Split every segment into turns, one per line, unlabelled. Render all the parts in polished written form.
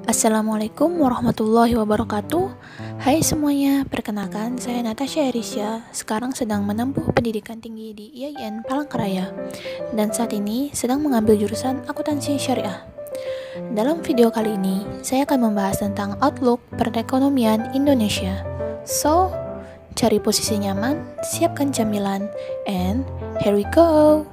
Assalamualaikum warahmatullahi wabarakatuh. Hai semuanya, perkenalkan saya Natasha Erisha. Sekarang sedang menempuh pendidikan tinggi di IAIN Palangkaraya dan saat ini sedang mengambil jurusan akuntansi syariah. Dalam video kali ini, saya akan membahas tentang outlook perekonomian Indonesia. So, cari posisi nyaman, siapkan camilan, and here we go.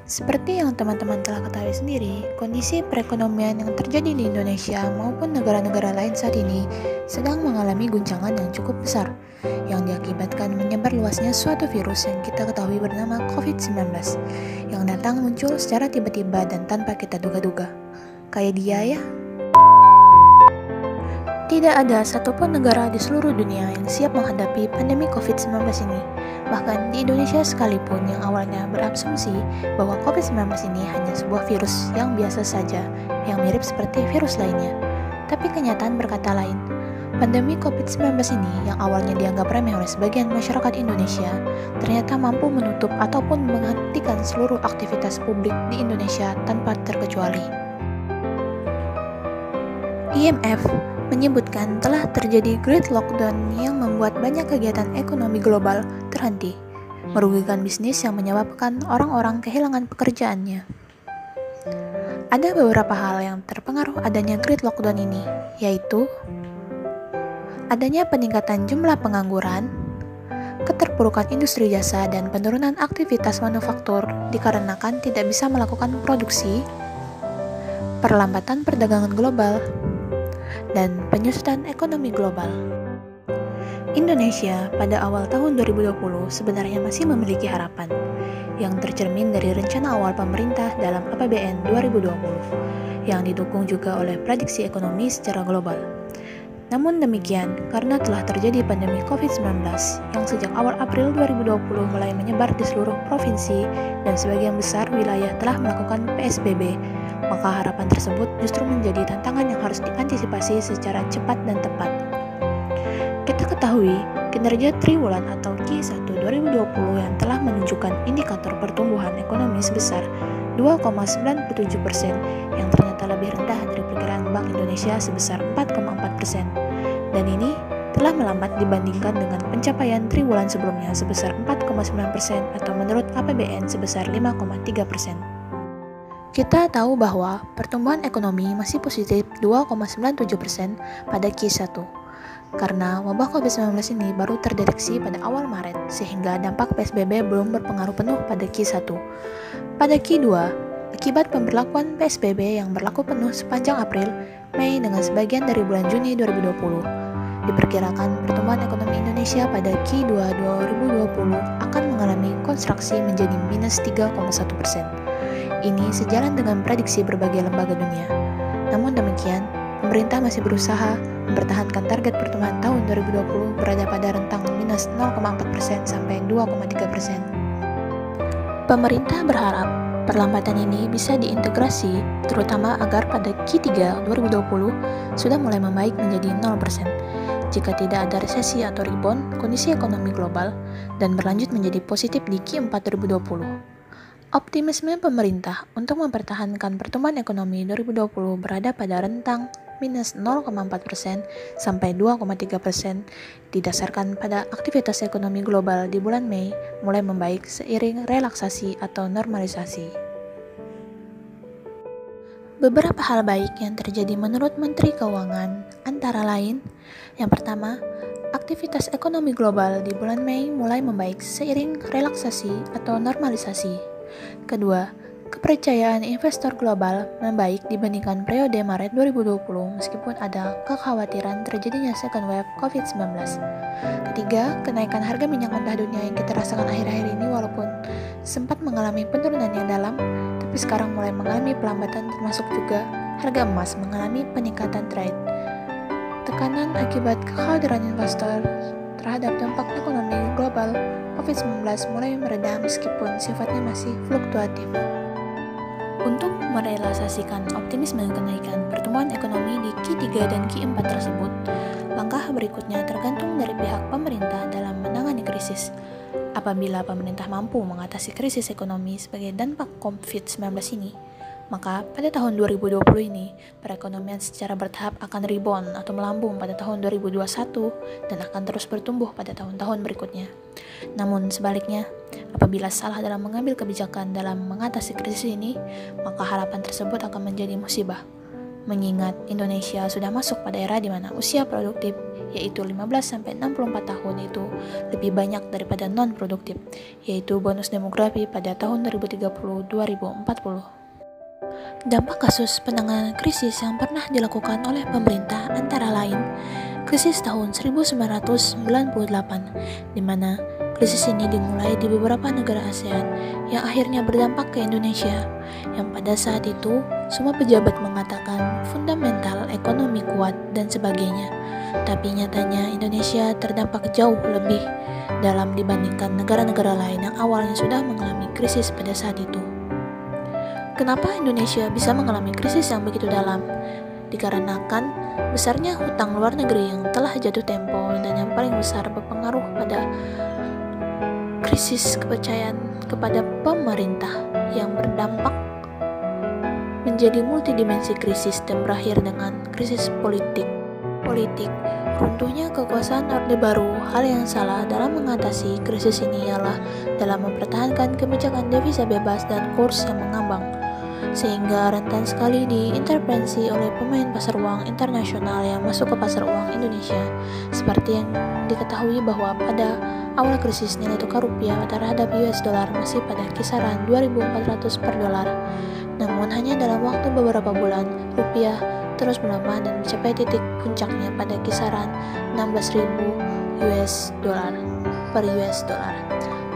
Seperti yang teman-teman telah ketahui sendiri, kondisi perekonomian yang terjadi di Indonesia maupun negara-negara lain saat ini sedang mengalami guncangan yang cukup besar, yang diakibatkan menyebar luasnya suatu virus yang kita ketahui bernama COVID-19, yang datang muncul secara tiba-tiba dan tanpa kita duga-duga. Kayak dia ya. Tidak ada satupun negara di seluruh dunia yang siap menghadapi pandemi COVID-19 ini. Bahkan di Indonesia sekalipun yang awalnya berasumsi bahwa COVID-19 ini hanya sebuah virus yang biasa saja, yang mirip seperti virus lainnya. Tapi kenyataan berkata lain. Pandemi COVID-19 ini yang awalnya dianggap remeh oleh sebagian masyarakat Indonesia, ternyata mampu menutup ataupun menghentikan seluruh aktivitas publik di Indonesia tanpa terkecuali. IMF menyebutkan telah terjadi Great Lockdown yang membuat banyak kegiatan ekonomi global terhenti, merugikan bisnis yang menyebabkan orang-orang kehilangan pekerjaannya. Ada beberapa hal yang terpengaruh adanya Great Lockdown ini, yaitu adanya peningkatan jumlah pengangguran, keterpurukan industri jasa, dan penurunan aktivitas manufaktur dikarenakan tidak bisa melakukan produksi, perlambatan perdagangan global, dan penyusutan ekonomi global. Indonesia pada awal tahun 2020 sebenarnya masih memiliki harapan yang tercermin dari rencana awal pemerintah dalam APBN 2020 yang didukung juga oleh prediksi ekonomi secara global. Namun demikian, karena telah terjadi pandemi COVID-19 yang sejak awal April 2020 mulai menyebar di seluruh provinsi dan sebagian besar wilayah telah melakukan PSBB, maka harapan tersebut justru menjadi tantangan yang harus diantisipasi secara cepat dan tepat. Kita ketahui, kinerja triwulan atau Q1 2020 yang telah menunjukkan indikator pertumbuhan ekonomi sebesar 2,97% yang ternyata lebih rendah dari perkiraan Bank Indonesia sebesar 4,4%. Dan ini telah melambat dibandingkan dengan pencapaian triwulan sebelumnya sebesar 4,9% atau menurut APBN sebesar 5,3%. Kita tahu bahwa pertumbuhan ekonomi masih positif 2,97% pada Q1, karena wabah COVID-19 ini baru terdeteksi pada awal Maret, sehingga dampak PSBB belum berpengaruh penuh pada Q1. Pada Q2, akibat pemberlakuan PSBB yang berlaku penuh sepanjang April, Mei dengan sebagian dari bulan Juni 2020, diperkirakan pertumbuhan ekonomi Indonesia pada Q2 2020 akan mengalami kontraksi menjadi minus 3,1%. Ini sejalan dengan prediksi berbagai lembaga dunia. Namun demikian, pemerintah masih berusaha mempertahankan target pertumbuhan tahun 2020 berada pada rentang minus 0,4% sampai 2,3%. Pemerintah berharap perlambatan ini bisa diintegrasi, terutama agar pada Q3 2020 sudah mulai membaik menjadi 0%. Jika tidak ada resesi atau rebound kondisi ekonomi global dan berlanjut menjadi positif di Q4 2020. Optimisme pemerintah untuk mempertahankan pertumbuhan ekonomi 2020 berada pada rentang minus 0,4% sampai 2,3% didasarkan pada aktivitas ekonomi global di bulan Mei mulai membaik seiring relaksasi atau normalisasi. Beberapa hal baik yang terjadi menurut Menteri Keuangan antara lain, yang pertama, aktivitas ekonomi global di bulan Mei mulai membaik seiring relaksasi atau normalisasi. Kedua, kepercayaan investor global membaik dibandingkan periode Maret 2020 meskipun ada kekhawatiran terjadinya second wave COVID-19. Ketiga, kenaikan harga minyak mentah dunia yang kita rasakan akhir-akhir ini walaupun sempat mengalami penurunan yang dalam, tapi sekarang mulai mengalami pelambatan termasuk juga harga emas mengalami peningkatan trade. Tekanan akibat kekhawatiran investor terhadap dampak ekonomi global COVID-19 mulai mereda meskipun sifatnya masih fluktuatif. Untuk merealisasikan optimisme kenaikan pertumbuhan ekonomi di Q3 dan Q4 tersebut, langkah berikutnya tergantung dari pihak pemerintah dalam menangani krisis. Apabila pemerintah mampu mengatasi krisis ekonomi sebagai dampak COVID-19 ini, Maka pada tahun 2020 ini, perekonomian secara bertahap akan rebound atau melambung pada tahun 2021 dan akan terus bertumbuh pada tahun-tahun berikutnya. Namun sebaliknya, apabila salah dalam mengambil kebijakan dalam mengatasi krisis ini, maka harapan tersebut akan menjadi musibah. Mengingat Indonesia sudah masuk pada era di mana usia produktif yaitu 15-64 tahun itu lebih banyak daripada non-produktif, yaitu bonus demografi pada tahun 2030-2040. Dampak kasus penanganan krisis yang pernah dilakukan oleh pemerintah antara lain krisis tahun 1998, di mana krisis ini dimulai di beberapa negara ASEAN yang akhirnya berdampak ke Indonesia, yang pada saat itu semua pejabat mengatakan fundamental ekonomi kuat dan sebagainya. Tapi nyatanya Indonesia terdampak jauh lebih dalam dibandingkan negara-negara lain yang awalnya sudah mengalami krisis pada saat itu. Kenapa Indonesia bisa mengalami krisis yang begitu dalam? Dikarenakan besarnya hutang luar negeri yang telah jatuh tempo dan yang paling besar berpengaruh pada krisis kepercayaan kepada pemerintah yang berdampak menjadi multidimensi krisis dan berakhir dengan krisis politik. Runtuhnya kekuasaan Orde Baru. Hal yang salah dalam mengatasi krisis ini ialah dalam mempertahankan kebijakan devisa bebas dan kurs yang mengambang, sehingga rentan sekali diintervensi oleh pemain pasar uang internasional yang masuk ke pasar uang Indonesia. Seperti yang diketahui bahwa pada awal krisis nilai tukar rupiah terhadap US dollar masih pada kisaran 2.400 per dolar. Namun hanya dalam waktu beberapa bulan, rupiah terus melemah dan mencapai titik puncaknya pada kisaran 16.000 US dollar per US dollar.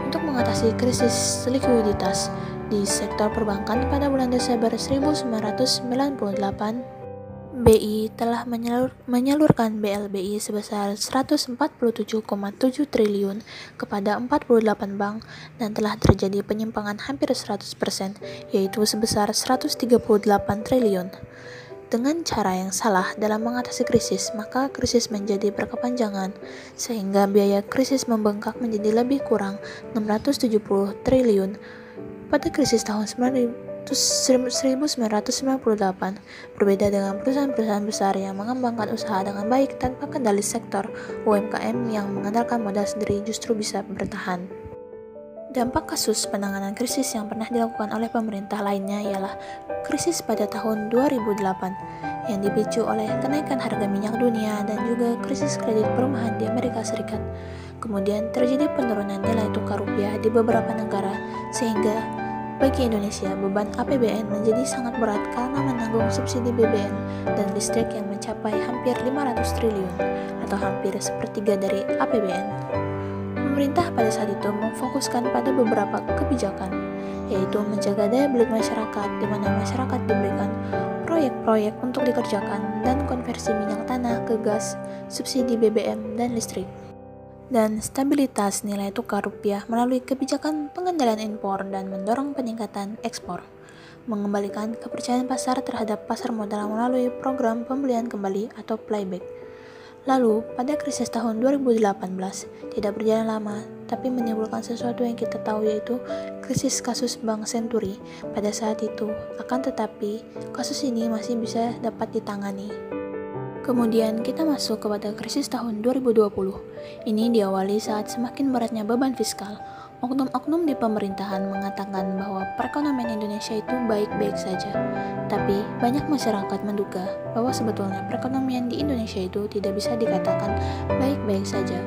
Untuk mengatasi krisis likuiditas di sektor perbankan pada bulan Desember 1998, BI telah menyalurkan BLBI sebesar 147,7 triliun kepada 48 bank dan telah terjadi penyimpangan hampir 100%, yaitu sebesar 138 triliun. Dengan cara yang salah dalam mengatasi krisis, maka krisis menjadi berkepanjangan, sehingga biaya krisis membengkak menjadi lebih kurang 670 triliun. Pada krisis tahun 1998, berbeda dengan perusahaan-perusahaan besar yang mengembangkan usaha dengan baik tanpa kendali sektor, UMKM yang mengandalkan modal sendiri justru bisa bertahan. Dampak kasus penanganan krisis yang pernah dilakukan oleh pemerintah lainnya ialah krisis pada tahun 2008 yang dipicu oleh kenaikan harga minyak dunia dan juga krisis kredit perumahan di Amerika Serikat. Kemudian terjadi penurunan nilai tukar rupiah di beberapa negara, sehingga bagi Indonesia beban APBN menjadi sangat berat karena menanggung subsidi BBM dan listrik yang mencapai hampir 500 triliun atau hampir sepertiga dari APBN. Pemerintah pada saat itu memfokuskan pada beberapa kebijakan, yaitu menjaga daya beli masyarakat, di mana masyarakat diberikan proyek-proyek untuk dikerjakan, dan konversi minyak tanah ke gas, subsidi BBM dan listrik, dan stabilitas nilai tukar rupiah melalui kebijakan pengendalian impor dan mendorong peningkatan ekspor, mengembalikan kepercayaan pasar terhadap pasar modal melalui program pembelian kembali atau playback. Lalu, pada krisis tahun 2018, tidak berjalan lama, tapi menimbulkan sesuatu yang kita tahu, yaitu krisis kasus Bank Senturi pada saat itu. Akan tetapi, kasus ini masih bisa dapat ditangani. Kemudian kita masuk kepada krisis tahun 2020. Ini diawali saat semakin beratnya beban fiskal. Oknum-oknum di pemerintahan mengatakan bahwa perekonomian Indonesia itu baik-baik saja. Tapi banyak masyarakat menduga bahwa sebetulnya perekonomian di Indonesia itu tidak bisa dikatakan baik-baik saja,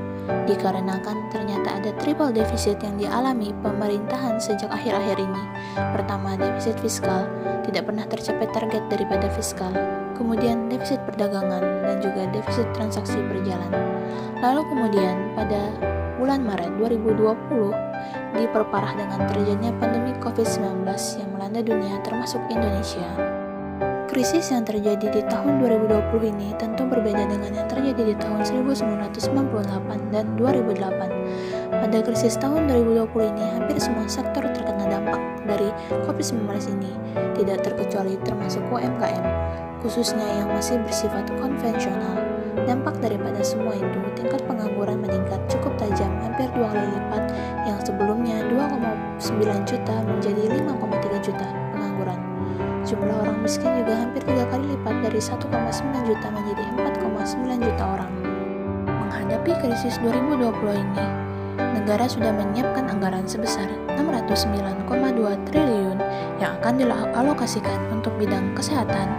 dikarenakan ternyata ada triple defisit yang dialami pemerintahan sejak akhir-akhir ini. Pertama, defisit fiskal, tidak pernah tercapai target daripada fiskal. Kemudian defisit perdagangan dan juga defisit transaksi berjalan. Lalu kemudian pada bulan Maret 2020 diperparah dengan terjadinya pandemi COVID-19 yang melanda dunia termasuk Indonesia. Krisis yang terjadi di tahun 2020 ini tentu berbeda dengan yang terjadi di tahun 1998 dan 2008. Pada krisis tahun 2020 ini, hampir semua sektor terkena dampak dari COVID-19 ini, tidak terkecuali termasuk UMKM, khususnya yang masih bersifat konvensional. Dampak daripada semua itu, tingkat pengangguran meningkat cukup tajam, hampir 2 kali lipat, yang sebelumnya 2,9 juta menjadi 5,3 juta pengangguran. Jumlah orang miskin juga hampir 3 kali lipat dari 1,9 juta menjadi 4,9 juta orang. Menghadapi krisis 2020 ini, negara sudah menyiapkan anggaran sebesar 609,2 triliun yang akan dialokasikan untuk bidang kesehatan,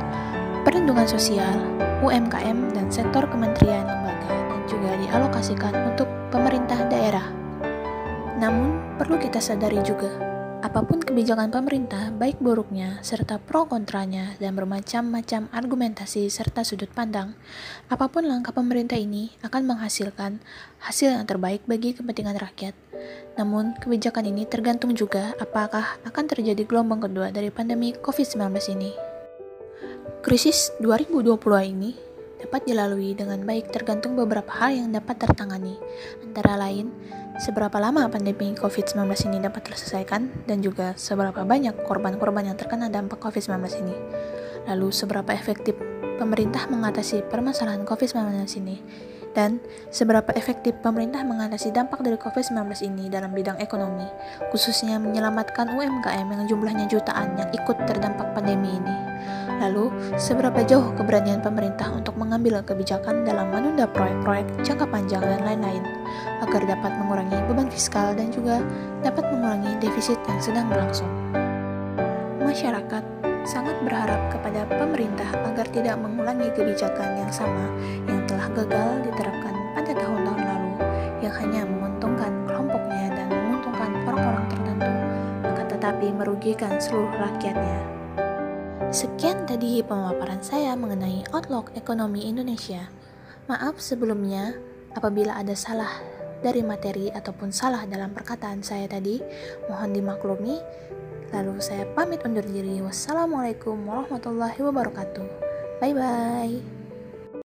perlindungan sosial, UMKM, dan sektor kementerian lembaga, dan juga dialokasikan untuk pemerintah daerah. Namun, perlu kita sadari juga, apapun kebijakan pemerintah, baik buruknya, serta pro kontranya, dan bermacam-macam argumentasi serta sudut pandang, apapun langkah pemerintah ini akan menghasilkan hasil yang terbaik bagi kepentingan rakyat. Namun, kebijakan ini tergantung juga apakah akan terjadi gelombang kedua dari pandemi COVID-19 ini. Krisis 2020 ini dapat dilalui dengan baik tergantung beberapa hal yang dapat tertangani, antara lain seberapa lama pandemi COVID-19 ini dapat terselesaikan dan juga seberapa banyak korban-korban yang terkena dampak COVID-19 ini. Lalu seberapa efektif pemerintah mengatasi permasalahan COVID-19 ini dan seberapa efektif pemerintah mengatasi dampak dari COVID-19 ini dalam bidang ekonomi, khususnya menyelamatkan UMKM yang jumlahnya jutaan yang ikut terdampak pandemi ini. Lalu, seberapa jauh keberanian pemerintah untuk mengambil kebijakan dalam menunda proyek-proyek jangka panjang dan lain-lain, agar dapat mengurangi beban fiskal dan juga dapat mengurangi defisit yang sedang berlangsung. Masyarakat sangat berharap kepada pemerintah agar tidak mengulangi kebijakan yang sama yang telah gagal diterapkan pada tahun-tahun lalu, yang hanya menguntungkan kelompoknya dan menguntungkan orang-orang tertentu, akan tetapi merugikan seluruh rakyatnya. Sekian tadi pemaparan saya mengenai outlook ekonomi Indonesia. Maaf sebelumnya apabila ada salah dari materi ataupun salah dalam perkataan saya tadi, mohon dimaklumi. Lalu saya pamit undur diri. Wassalamualaikum warahmatullahi wabarakatuh. Bye-bye.